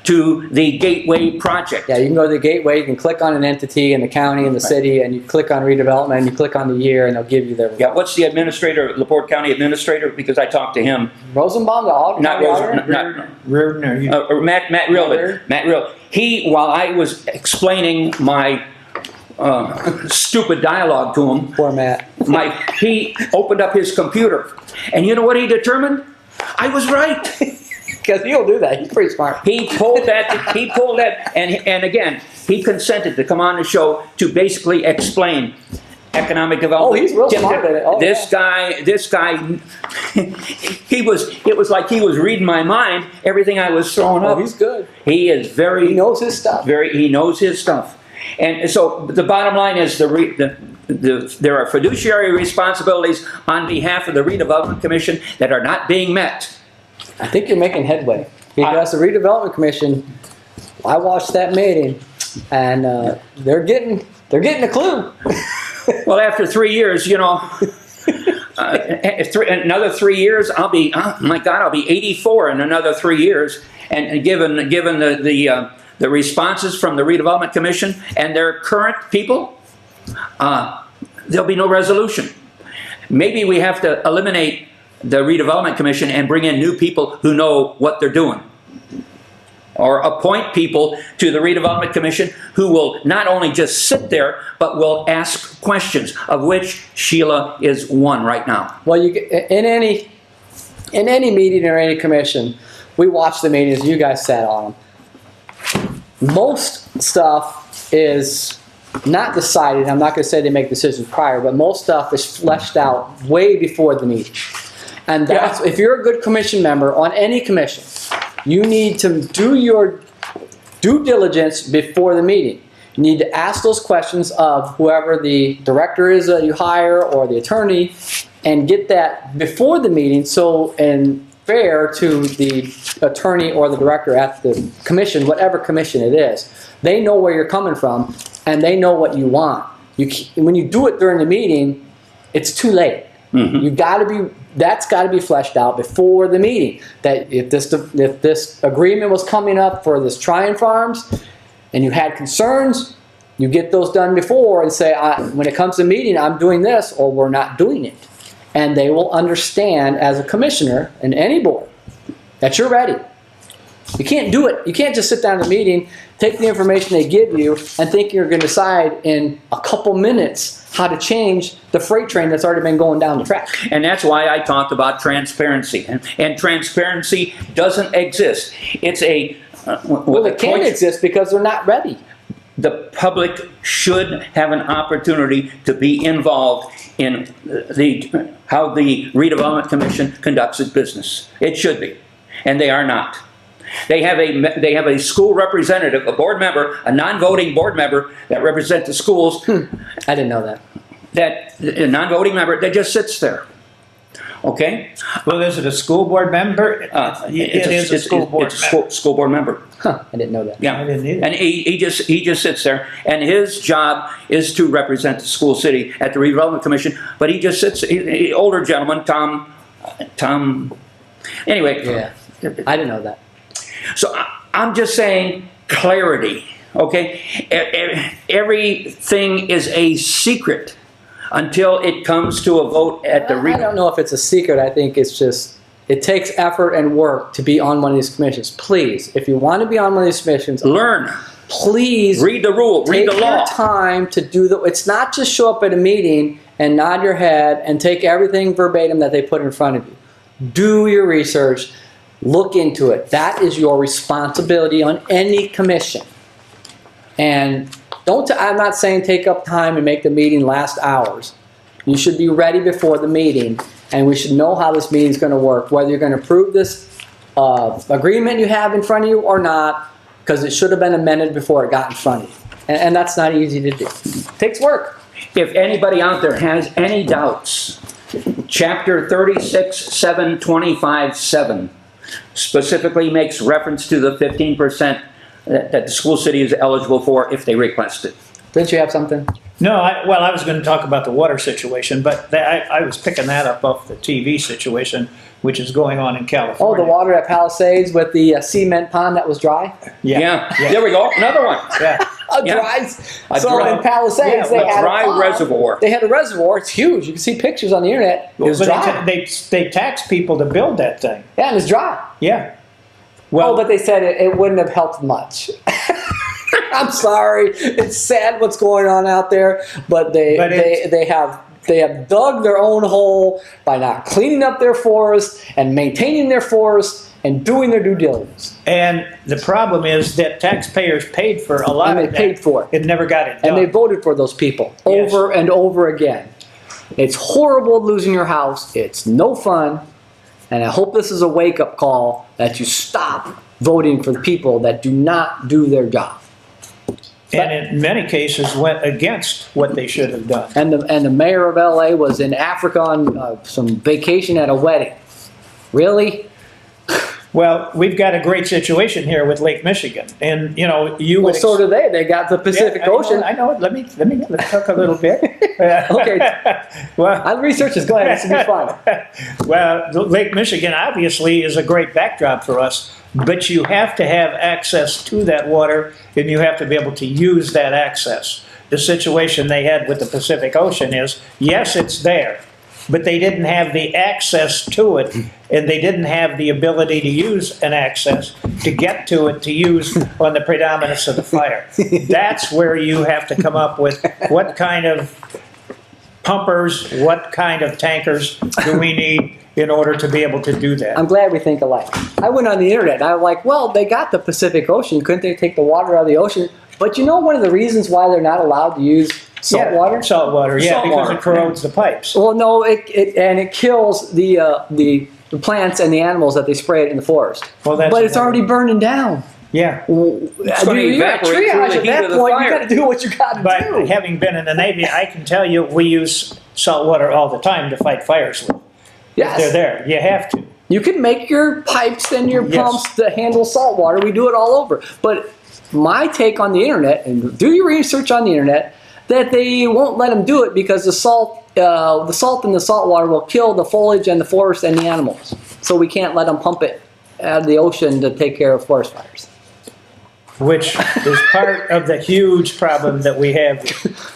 to the Gateway project. Yeah, you can go to the gateway, you can click on an entity in the county and the city, and you click on redevelopment, and you click on the year, and they'll give you their. Yeah, what's the administrator, LaPorte County administrator? Because I talked to him. Rosenbaum, the auditor? Not Rosen, not, Reardon, are you? or Matt Real. Matt Real. He, while I was explaining my stupid dialogue to him, Poor Matt. he opened up his computer, and you know what he determined? I was right. Because he'll do that, he's pretty smart. He pulled that, and again, he consented to come on the show to basically explain economic development. Oh, he's real smart at it. Oh, this guy, it was like he was reading my mind, everything I was throwing Oh, up. he's good. He is very, He knows his stuff. he knows his stuff. And so the bottom line is there are fiduciary responsibilities on behalf of the Redevelopment Commission that are not being met. I think you're making headway. Because the redevelopment commission, I watched that meeting, and they're getting a clue. Well, after 3 years, another 3 years, I'll be, oh my God, I'll be 84 in another 3 years. And given the responses from the Redevelopment Commission and their current people, there'll be no resolution. Maybe we have to eliminate the Redevelopment Commission and bring in new people who know what they're doing. Or appoint people to the Redevelopment Commission who will not only just sit there, but will ask questions, of which Sheila is one right now. Well, in any meeting or any commission, we watch the meetings, you guys sat on them. Most stuff is not decided. I'm not going to say they make decisions prior, but most stuff is fleshed out way before the meeting. And that's, if you're a good commission member on any commission, you need to do your due diligence before the meeting. You need to ask those questions of whoever the director is that you hire or the attorney, and get that before the meeting, so and fair to the attorney or the director at the commission, whatever commission it is. They know where you're coming from, and they know what you want. When you do it during the meeting, it's too late. Mm-hmm. That's got to be fleshed out before the meeting. That if this agreement was coming up for this Tryon Farms, and you had concerns, you get those done before and say, when it comes to meeting, I'm doing this, or we're not doing it. And they will understand as a commissioner in any board that you're ready. You can't do it. You can't just sit down in a meeting, take the information they give you, and think you're going to decide in a couple minutes how to change the freight train that's already been going down the track. And that's why I talked about transparency. And transparency doesn't exist. It's a... well, it can't exist because they're not ready. The public should have an opportunity to be involved in how the Redevelopment Commission conducts its business. It should be. And they are not. They have a school representative, a board member, a non-voting board member that represents the schools. I didn't know that. That a non-voting member that just sits there. Okay? Well, is it a school board member? It is a school board member. School board member. Huh, I didn't know that. Yeah, I didn't either. and he just sits there, and his job is to represent the school city at the Redevelopment Commission. But he just sits. Older gentleman, Tom. Anyway, Yeah, I didn't know that. So I'm just saying clarity. Okay, everything is a secret until it comes to a vote at the. I don't know if it's a secret. I think it's just. It takes effort and work to be on one of these commissions. Please, if you want to be on one of these commissions, Learn. Please Read the rule. Read the take law. your time to do the. It's not just show up at a meeting and nod your head and take everything verbatim that they put in front of you. Do your research. Look into it. That is your responsibility on any commission. And I'm not saying take up time and make the meeting last hours. You should be ready before the meeting, and we should know how this meeting is going to work, whether you're going to approve this agreement you have in front of you or not, because it should have been amended before it got in front of you. And that's not easy to do. It takes work. If anybody out there has any doubts, Chapter 36, 725, 7 specifically makes reference to the 15% that the school city is eligible for if they request it. Didn't you have something? No, I was going to talk about the water situation, but I was picking that up off the TV situation, which is going on in Oh, California. the water at Palisades with the cement pond that was dry? Yeah. There we go. Another one. Yeah. A Yeah. dry. A So dry- in Palisades, yeah, they a had dry a pond. reservoir. They had a reservoir. It's huge. You can see pictures on the internet. It was But dry. they tax people to build that thing. Yeah, and it's dry. Yeah. Well, Oh, but they said it wouldn't have helped much. I'm sorry. It's sad what's going on out there, but they have dug their own hole by not cleaning up their forest and maintaining their forest and doing their due diligence. and the problem is that taxpayers paid for a lot And they of that. paid for it. It never got it done. And they voted for those people Yes. over and over again. It's horrible losing your house. It's no fun. And I hope this is a wake-up call that you stop voting for the people that do not do their job. And in many cases went against what they should have done. And the mayor of LA was in Africa on some vacation at a wedding. Really? Well, we've got a great situation here with Lake Michigan, and you know you Well, would. so do they. They got the Pacific Ocean. I know. Let me talk a little bit. Okay. Well, I'll research this. Go ahead. This will be fun. well, Lake Michigan obviously is a great backdrop for us, but you have to have access to that water, and you have to be able to use that access. The situation they had with the Pacific Ocean is, yes, it's there, but they didn't have the access to it, and they didn't have the ability to use an access to get to it to use on the predominance of the fire. That's where you have to come up with what kind of pumpers, what kind of tankers do we need in order to be able to do that? I'm glad we think alike. I went on the internet and I was like, well, they got the Pacific Ocean. Couldn't they take the water out of the ocean? But you know one of the reasons why they're not allowed to use salt water? Salt water, yeah, Salt because water. it corrodes the pipes. Well, no, it kills the plants and the animals that they sprayed in the forest. Well, that's but it's another- already burning down. Yeah. You're gonna at evaporate through triage the at heat that of the point. You fire. got to do what you got to But do. having been in the Navy, I can tell you we use salt water all the time to fight fires with. Yes. They're there. You have to. You can make your pipes and your Yes. pumps to handle salt water. We do it all over. But my take on the internet, and do your research on the internet, that they won't let them do it because the salt in the salt water will kill the foliage and the forest and the animals. So we can't let them pump it out of the ocean to take care of forest fires. Which is part of the huge problem that we have.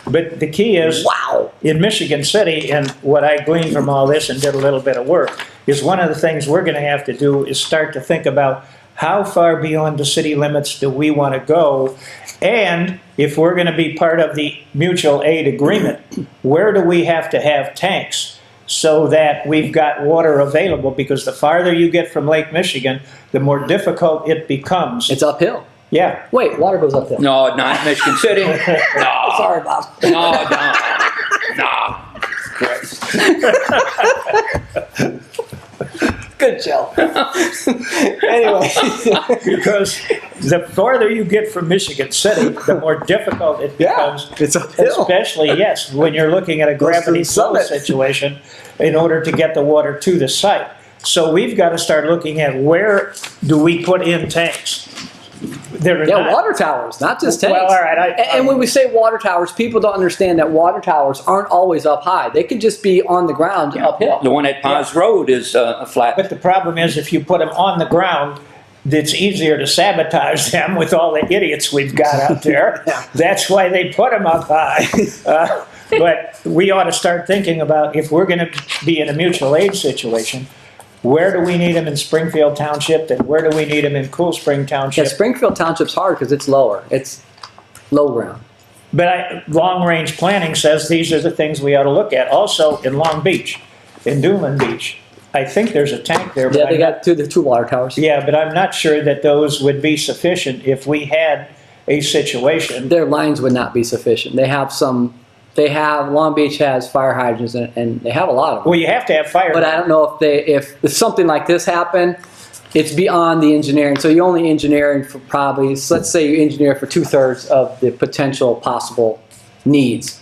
But the key is, Wow. in Michigan City, and what I gleaned from all this and did a little bit of work, is one of the things we're going to have to do is start to think about how far beyond the city limits do we want to go, and if we're going to be part of the mutual aid agreement, where do we have to have tanks so that we've got water available? Because the farther you get from Lake Michigan, the more difficult it becomes. It's uphill. Yeah. Wait, water goes uphill. No, not Michigan City. No. Sorry, Bob. No. Christ. Good joke. Anyway. Because the farther you get from Michigan City, the more difficult it becomes. it's uphill. Especially, yes, when you're looking at a gravity the flow summit. situation in order to get the water to the site. So we've got to start looking at where do we put in tanks. They're Yeah, not- water towers, not just tanks. Well, all right, and when we say water towers, people don't understand that water towers aren't always up high. They could just be on the ground uphill. The one at Paz Road is flat. But the problem is, if you put them on the ground, it's easier to sabotage them with all the idiots we've got out there. Yeah. That's why they put them up high. But we ought to start thinking about, if we're going to be in a mutual aid situation, where do we need them in Springfield Township, and where do we need them in Cool Spring Yeah, Township? Springfield Township's hard because it's lower. It's low ground. But long-range planning says these are the things we ought to look at. Also, in Long Beach, in Duneland Beach, I think there's a tank there. But Yeah, they I'm not- got the two water towers. Yeah, but I'm not sure that those would be sufficient if we had a situation. Their lines would not be sufficient. Long Beach has fire hydrants and they have a lot of them. Well, you have to have fire. But I don't know if something like this happened, it's beyond the engineering. So you only engineering for probably, so let's say you engineer for 2/3 of the potential possible needs.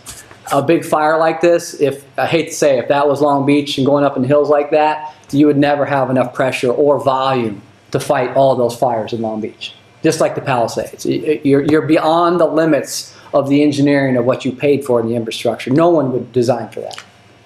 A big fire like this, I hate to say, if that was Long Beach and going up in hills like that, you would never have enough pressure or volume to fight all those fires in Long Beach. just like the Palisades. You're beyond the limits of the engineering of what you paid for in the infrastructure. No one would design for that.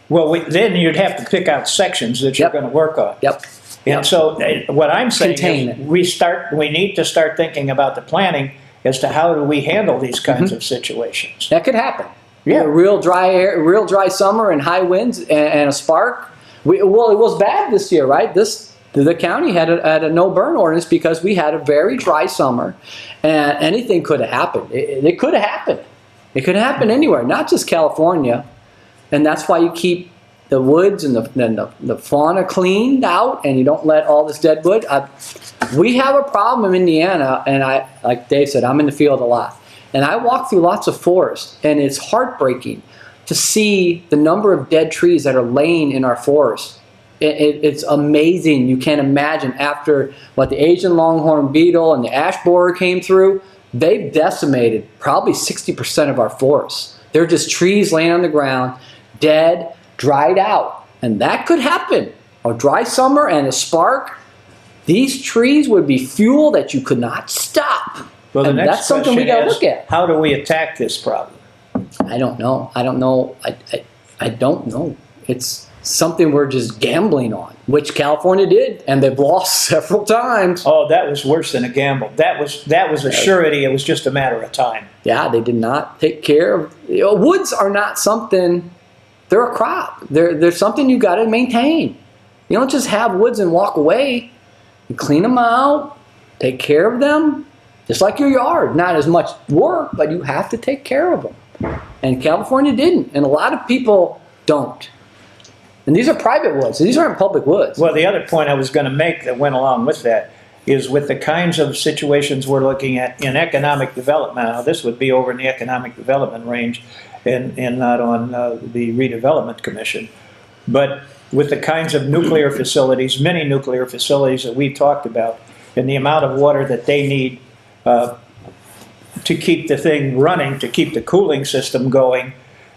Well, then you'd have to pick out sections that you're Yep. going to work on. Yep. And so what I'm saying Contain is it. we need to start thinking about the planning as to how do we handle these kinds of situations. That could happen. Yeah. A real dry summer and high winds and a spark. Well, it was bad this year, right? The county had a no burn ordinance because we had a very dry summer, and anything could have happened. It could have happened. It could happen anywhere, not just California, and that's why you keep the woods and the fauna cleaned out, and you don't let all this dead wood. We have a problem in Indiana, and like Dave said, I'm in the field a lot, and I walk through lots of forests, and it's heartbreaking to see the number of dead trees that are laying in our forests. It's amazing. You can't imagine after what the Asian longhorn beetle and the ash borer came through, they've decimated probably 60% of our forests. They're just trees laying on the ground, dead, dried out. And that could happen. A dry summer and a spark, these trees would be fuel that you could not stop. Well, the and next that's something we question got to is, look at. how do we attack this problem? I don't know. I don't know. It's something we're just gambling on, which California did, and they've lost several times. Oh, that was worse than a gamble. That was a surety. It was just a matter of time. Yeah, they did not take care of. Woods are not something. They're a crop. They're something you got to maintain. You don't just have woods and walk away. You clean them out, take care of them, just like your yard. Not as much work, but you have to take care of them. And California didn't, and a lot of people don't. And these are private woods. These aren't public woods. Well, the other point I was going to make that went along with that is with the kinds of situations we're looking at in economic development. Now, this would be over in the economic development range and not on the redevelopment commission. But with the kinds of nuclear facilities, many nuclear facilities that we've talked about, and the amount of water that they need to keep the thing running, to keep the cooling system going,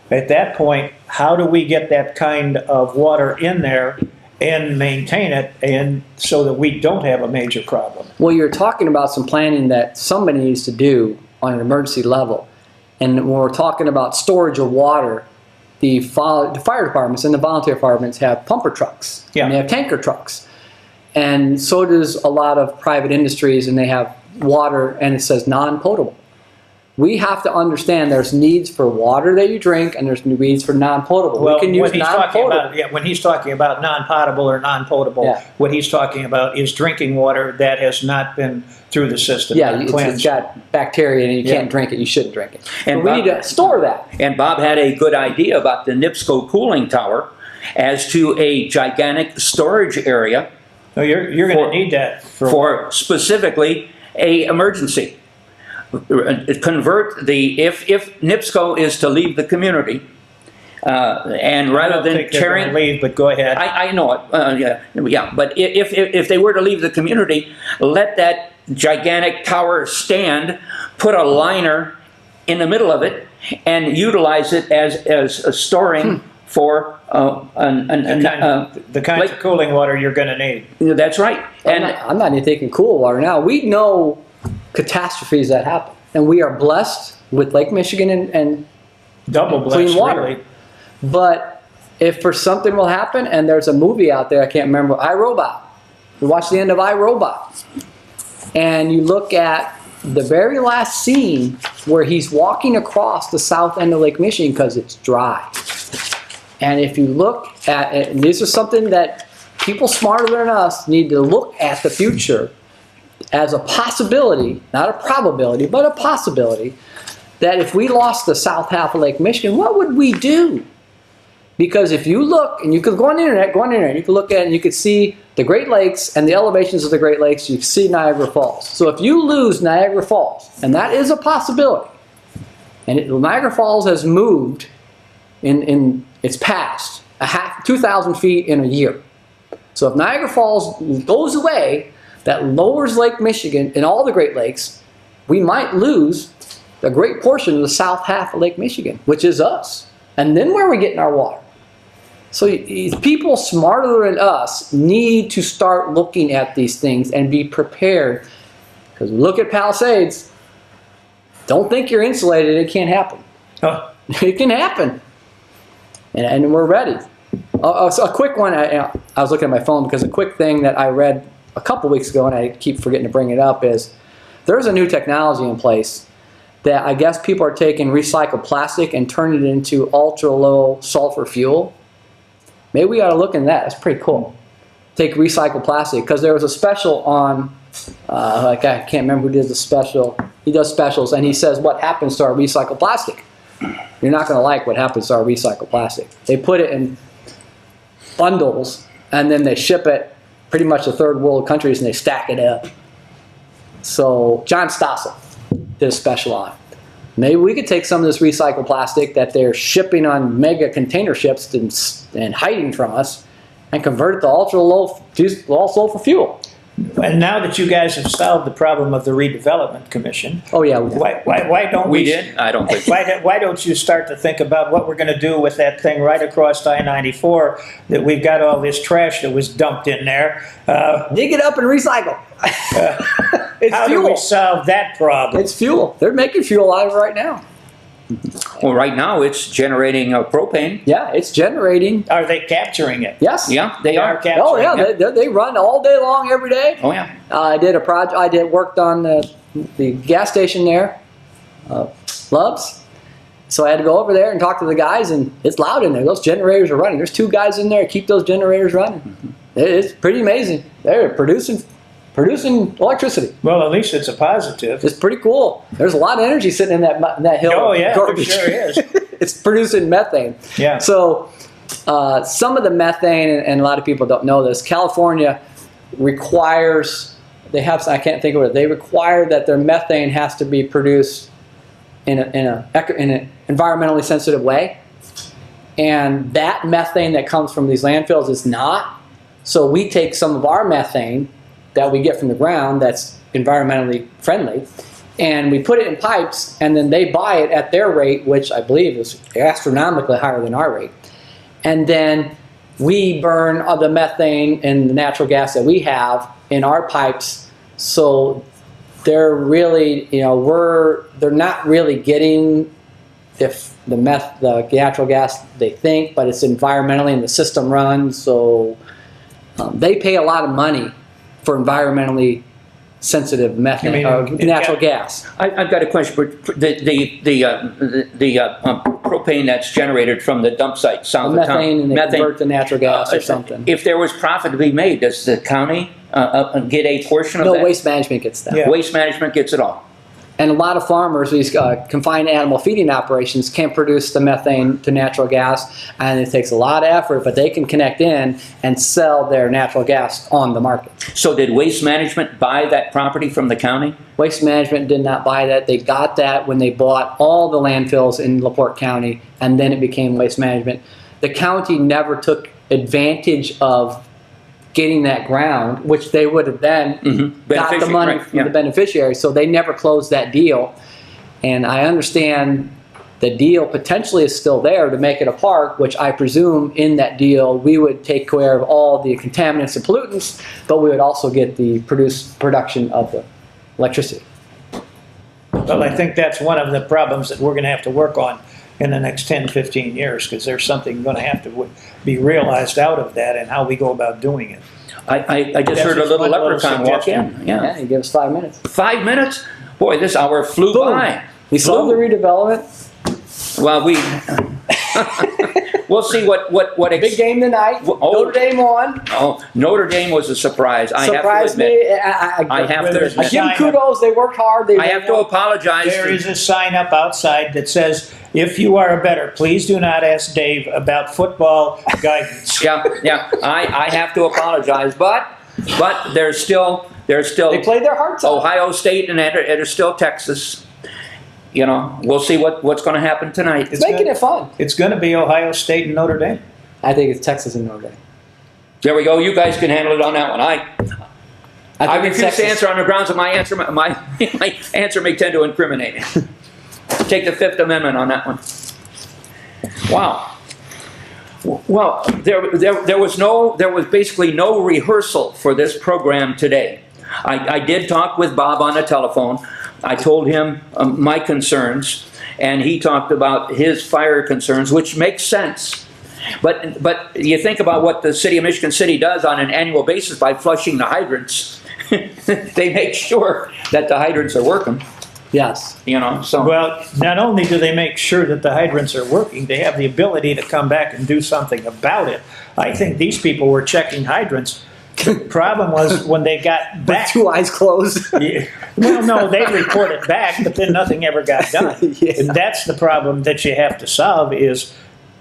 at that point, how do we get that kind of water in there and maintain it, and so that we don't have a major problem? Well, you're talking about some planning that somebody needs to do on an emergency level. And when we're talking about storage of water, the fire departments and the volunteer departments have pumper trucks. Yeah. And they have tanker trucks. And so does a lot of private industries, and they have water, and it says non-potable. We have to understand there's needs for water that you drink, and there's needs for non-potable. Well, we can use when he's talking non-potable. about non-potable or non-potable, Yeah. what he's talking about is drinking water that has not been through the system. Yeah, not it's cleansed. got bacteria, and you Yeah. can't drink it. You shouldn't drink it. And But we need to store that. And Bob had a good idea about the NIPSCO cooling tower as to a gigantic storage area No, you're going to need that for specifically a emergency. Convert if NIPSCO is to leave the community, and I rather don't than think they're going tearing, to leave, but go ahead. I know it, yeah. But if they were to leave the community, let that gigantic tower stand, put a liner in the middle of it, and utilize it as a storing for the kinds like- of cooling water you're going to need. That's right. And I'm not even thinking cool water now. We know catastrophes that happen, and we are blessed with Lake Michigan and Double blessed, clean water. really. But if for something will happen, and there's a movie out there, I can't remember, iRobot. You watch the end of iRobot, and you look at the very last scene where he's walking across the south end of Lake Michigan because it's dry. And if you look at it, and this is something that people smarter than us need to look at the future as a possibility, not a probability, but a possibility, that if we lost the south half of Lake Michigan, what would we do? Because if you look, and you can go on the internet, you can look at it and you can see the Great Lakes and the elevations of the Great Lakes, you can see Niagara Falls. So if you lose Niagara Falls, and that is a possibility, and Niagara Falls has moved in its past, 2,000 feet in a year. So if Niagara Falls goes away, that lowers Lake Michigan and all the Great Lakes, we might lose a great portion of the south half of Lake Michigan, which is us. And then where are we getting our water? So people smarter than us need to start looking at these things and be prepared. Because look at Palisades. Don't think you're insulated. It can't happen. Huh. It can happen. And we're ready. So a quick one. I was looking at my phone because a quick thing that I read a couple weeks ago, and I keep forgetting to bring it up, is there's a new technology in place that I guess people are taking recycled plastic and turning it into ultra low sulfur fuel. Maybe we ought to look into that. That's pretty cool. Take recycled plastic, because there was a special on, like I can't remember who did the special. He does specials, and he says what happens to our recycled plastic. You're not going to like what happens to our recycled plastic. They put it in bundles, and then they ship it pretty much to third world countries, and they stack it up. So John Stossel did a special on it. Maybe we could take some of this recycled plastic that they're shipping on mega container ships and hiding from us, and convert it to ultra low sulfur fuel. And now that you guys have solved the problem of the redevelopment commission, Oh yeah, why don't We did? I don't think so. Why don't you start to think about what we're going to do with that thing right across I-94 that we've got all this trash that was dumped in there? dig it up and recycle. It's How do fuel. we solve that problem? It's fuel. They're making fuel out of it right now. Well, right now it's generating propane. Yeah, it's generating. Are they capturing it? Yes. Yeah, they are. capturing Oh yeah, it. they run all day long every day. Oh, yeah. I did a project. Worked on the gas station there, Love's. So I had to go over there and talk to the guys, and it's loud in there. Those generators are running. There's 2 guys in there to keep those generators running. It's pretty amazing. They're producing electricity. Well, at least it's a positive. It's pretty cool. There's a lot of energy sitting in that hill. Oh, of yeah, there garbage. sure is. It's producing methane. Yeah. So some of the methane, and a lot of people don't know this, California requires, I can't think of it, they require that their methane has to be produced in an environmentally sensitive way. And that methane that comes from these landfills is not. So we take some of our methane that we get from the ground that's environmentally friendly, and we put it in pipes, and then they buy it at their rate, which I believe is astronomically higher than our rate. And then we burn the methane and the natural gas that we have in our pipes. So they're really, they're not really getting the natural gas they think, but it's environmentally, and the system runs. So they pay a lot of money for environmentally sensitive methane, natural gas. I've got a question. The propane that's generated from the dump site south of town. Methane, and they convert to natural gas or something. If there was profit to be made, does the county get a portion of No, that? Waste Management gets that. Yeah. Waste Management gets it all. And a lot of farmers, these confined animal feeding operations, can't produce the methane to natural gas, and it takes a lot of effort, but they can connect in and sell their natural gas on the market. So did Waste Management buy that property from the county? Waste Management did not buy that. They got that when they bought all the landfills in LaPorte County, and then it became Waste Management. The county never took advantage of getting that ground, which they would have then got the money from the beneficiary, so they never closed that deal. And I understand the deal potentially is still there to make it a park, which I presume in that deal we would take care of all the contaminants and pollutants, but we would also get the production of the electricity. Well, I think that's one of the problems that we're going to have to work on in the next 10, 15 years, because there's something going to have to be realized out of that and how we go about doing it. I just That's heard a just little one little leprechaun walk suggestion. in. Yeah. Yeah, you give us 5 minutes. 5 minutes? Boy, this hour flew Boom. by. We solved the redevelopment. Well, we'll see what Big game tonight. Oh. Notre Dame won. Oh, Notre Dame was a surprise. I have to Surprised admit. me. I have to There's a I admit. give them sign up. kudos. They worked hard. I have to apologize. There is a sign up outside that says, if you are a bettor, please do not ask Dave about football guidance. Yeah. I have to apologize, but there's still They played their hearts out. Ohio State and there's still Texas. We'll see what's going to happen tonight. It's making it fun. It's going to be Ohio State and Notre Dame. I think it's Texas and Notre Dame. There we go. You guys can handle it on that one. I think it's refuse to Texas. answer on the grounds of my answer may tend to incriminate. Take the Fifth Amendment on that one. Wow. Well, there was basically no rehearsal for this program today. I did talk with Bob on the telephone. I told him my concerns, and he talked about his fire concerns, which makes sense. But you think about what the city of Michigan City does on an annual basis by flushing the hydrants. They make sure that the hydrants are working, Yes. you know, so. Well, not only do they make sure that the hydrants are working, they have the ability to come back and do something about it. I think these people were checking hydrants. The problem was when they got back. Two eyes closed. Yeah. Well, no, they reported back, but then nothing ever got done. Yeah. And that's the problem that you have to solve is,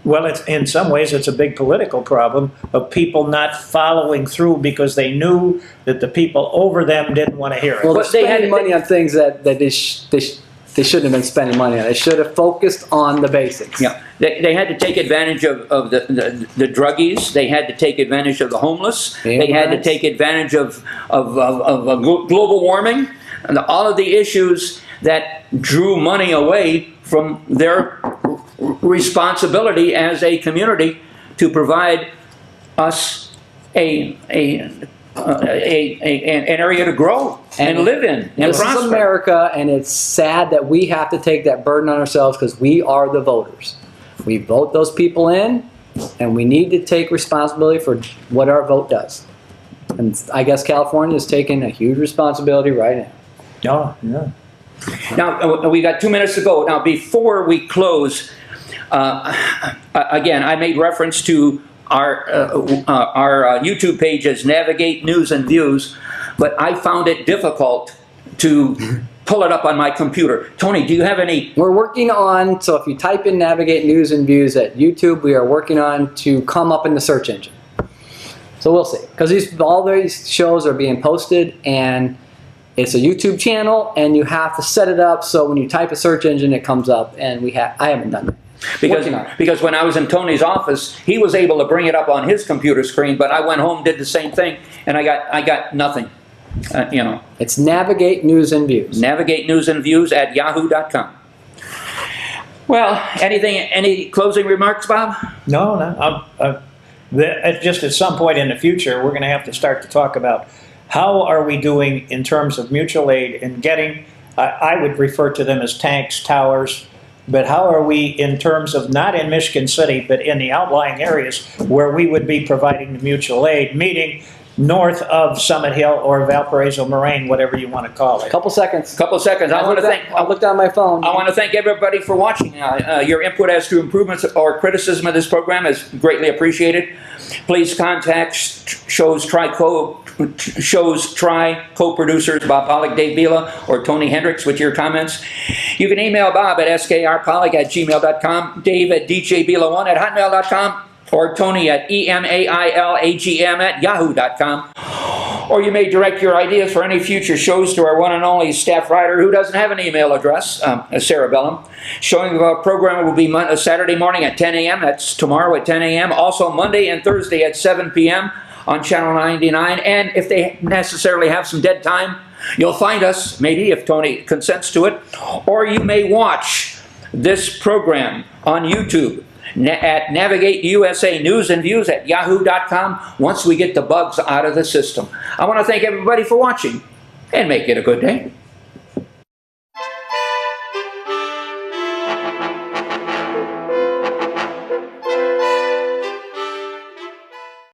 well, it's, in some ways it's a big political problem of people not following through because they knew that the people over them didn't want to hear it. Well, they're But they had- spending money on things that they shouldn't have been spending money on. They should have focused on the basics. Yeah, they had to take advantage of the druggies. They had to take advantage of the homeless. They had to take advantage of global warming and all of the issues that drew money away from their responsibility as a community to provide us an area to grow and live in and This is prosper. America, and it's sad that we have to take that burden on ourselves because we are the voters. We vote those people in, and we need to take responsibility for what our vote does. And I guess California is taking a huge responsibility right now. Oh, yeah. Now, we got 2 minutes to go. Now, before we close, again, I made reference to our YouTube page as Navigate News and Views, but I found it difficult to pull it up on my computer. Tony, do you have any? We're working on, so if you type in Navigate News and Views at YouTube, we are working on to come up in the search engine. So we'll see. Because all these shows are being posted, and it's a YouTube channel, and you have to set it up so when you type a search engine, it comes up, and I haven't done that. Because when I was in Tony's office, he was able to bring it up on his computer screen, but I went home, did the same thing, and I got nothing. You know, It's Navigate News and Views. Navigate News and Views at yahoo.com. Well, any closing remarks, Bob? No. Just at some point in the future, we're going to have to start to talk about how are we doing in terms of mutual aid and getting, I would refer to them as tanks, towers, but how are we in terms of not in Michigan City, but in the outlying areas where we would be providing the mutual aid, meaning north of Summit Hill or Valparaiso Moraine, whatever you want to call it. Couple seconds. Couple seconds. I want to thank. I looked on my phone. I want to thank everybody for watching. Your input as to improvements or criticism of this program is greatly appreciated. Please contact Shows Try co-producers Bob Pollock, Dave Bila, or Tony Hendricks with your comments. You can email Bob at skrpollock@gmail.com, Dave at djbila1@hotmail.com, or Tony at emailagm@yahoo.com. Or you may direct your ideas for any future shows to our one and only staff writer who doesn't have an email address, Sarah Bellum. Showing of our program will be Saturday morning at 10 a.m. That's tomorrow at 10 a.m. Also Monday and Thursday at 7 p.m. on Channel 99. And if they necessarily have some dead time, you'll find us, maybe if Tony consents to it, or you may watch this program on YouTube at Navigate USA News and Views at yahoo.com once we get the bugs out of the system. I want to thank everybody for watching, and make it a good day.